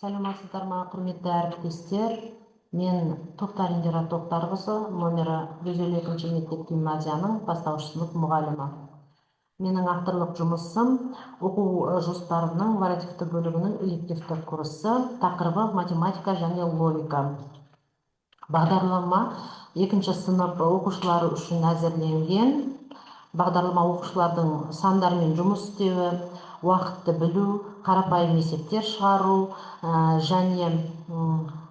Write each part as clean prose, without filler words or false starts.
Саламатсыздар ма, құрметті әріптестер? Мен Тоқтар Индира Тоқтарқызы, номері 152 мектеп гимназияның бастауыш сынып мұғалімі. Менің авторлық жұмысым оқу жоспарының вариативті бөлігінің элективті курсы, тақырыбы математика және логика. Бағдарлама 2 сынып оқушылары үшін әзірленген. Бағдарлама оқушылардың сандармен жұмыс істеуі, уақытты білу, қарапайым есептер шығару және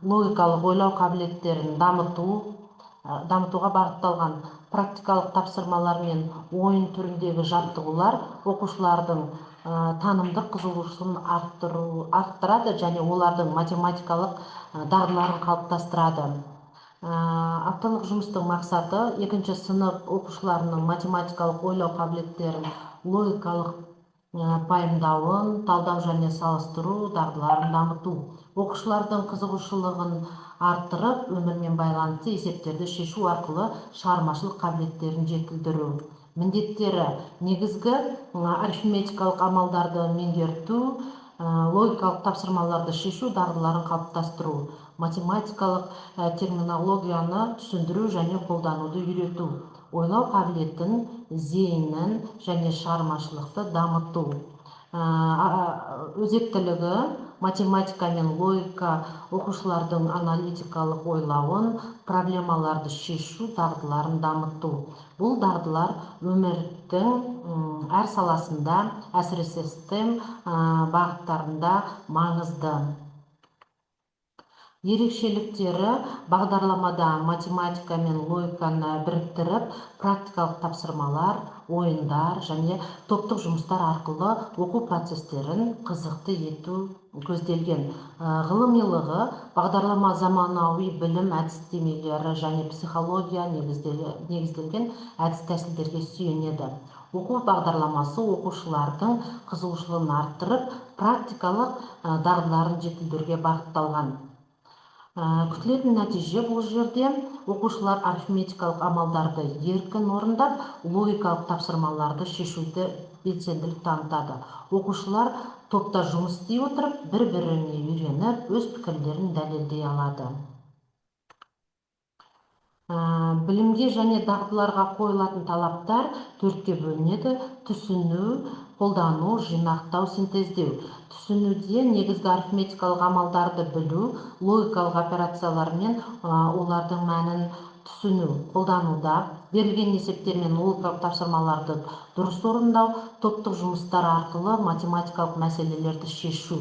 логикалық ойлау қабілеттерін дамытуға бағытталған практикалық тапсырмалар мен ойын түріндегі жаттығулар оқушылардың танымдық қызығушылығын арттырады және олардың математикалық дағдыларын қалыптастырады. Апталық жұмыстың мақсаты 2 сынып оқушыларының математикалық ойлау қабілеттерін, логикалық пайымдауын, талдау және салыстыру дағдыларын дамыту. Оқушылардың қызығушылығын арттырып, өмірмен байланысты есептерді шешу арқылы шығармашылық қабілеттерін жетілдіру. Міндеттері: негізгі арифметикалық амалдарды меңгерту, логикалық тапсырмаларды шешу дағдыларын қалыптастыру, математикалық терминологияны түсіндіру және қолдануды үйрету, ойлау қабілетін, зейінін және шығармашылықты дамыту. Өзектілігі: математика мен логика оқушылардың аналитикалық ойлауын, проблемаларды шешу дағдыларын дамыту. Бұл дағдылар өмірдің әр саласында, әсіресе STEM бағыттарында маңызды. Ерекшеліктері: бағдарламада математика мен логиканы біріктіріп, практикалық тапсырмалар, ойындар және топтық жұмыстар арқылы оқу процестерін қызықты ету көзделген. Ғылымилығы: бағдарлама заманауи білім әдістемелері және психология негізделген әдіс-тәсілдерге сүйенеді. Оқу бағдарламасы оқушылардың қызығушылығын арттырып, практикалық дағдыларын жетілдіруге бағытталған. Күтілетін нәтиже: бұл жерде оқушылар арифметикалық амалдарды еркін орындап, логикалық тапсырмаларды шешуде белсенділік танытады. Оқушылар топта жұмыс істей отырып, бір-біріне үйреніп, өз пікірлерін дәлелдей алады. Білімге және дағдыларға қойылатын талаптар 4-ке бөлінеді: түсіну, қолдану, жинақтау, синтездеу. Түсінуде негізгі арифметикалық амалдарды білу, логикалық операциялар мен олардың мәнін түсіну. Қолдануда берілген есептер мен логикалық тапсырмаларды дұрыс орындау, топтық жұмыстар арқылы математикалық мәселелерді шешу.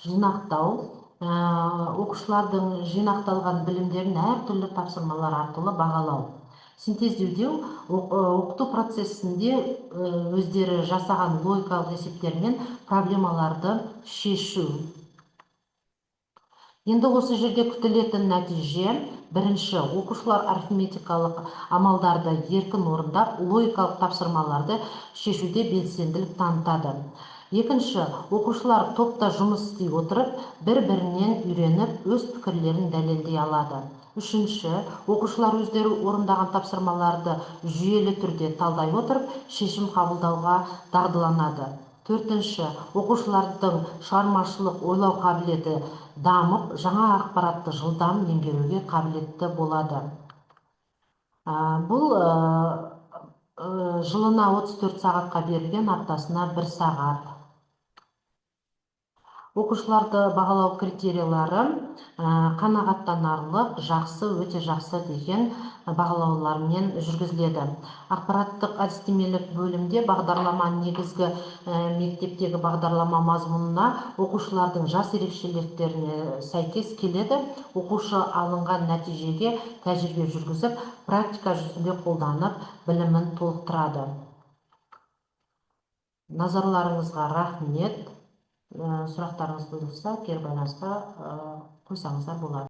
Жинақтау: оқушылардың жинақталған білімдерін әртүрлі тапсырмалар арқылы бағалау. Синтездеуде оқыту процесінде өздері жасаған логикалық есептер мен проблемаларды шешу. Енді осы жерде күтілетін нәтиже: бірінші, оқушылар арифметикалық амалдарды еркін орындап, логикалық тапсырмаларды шешуде белсенділік танытады. Екінші, оқушылар топта жұмыс істей отырып, бір-бірінен үйреніп, өз пікірлерін дәлелдей алады. Үшінші, оқушылар өздері орындаған тапсырмаларды жүйелі түрде талдай отырып, шешім қабылдауға дағдыланады. Төртінші, оқушылардың шығармашылық ойлау қабілеті дамып, жаңа ақпаратты жылдам меңгеруге қабілетті болады. Бұл жылына 34 сағатқа берілген, аптасына 1 сағат. Оқушыларды бағалау критериялары: қанағаттанарлық, жақсы, өте жақсы деген бағалаулармен жүргізіледі. Ақпараттық әдістемелік бөлімде бағдарлама негізгі мектептегі бағдарлама мазмұнына, оқушылардың жас ерекшеліктеріне сәйкес келеді. Оқушы алынған нәтижеге тәжірибе жүргізіп, практика жүзінде қолданып, білімін толықтырады. Назарларыңызға рахмет. Сұрақтарыңыз болса, кері байланысқа қойсаңыздар болады.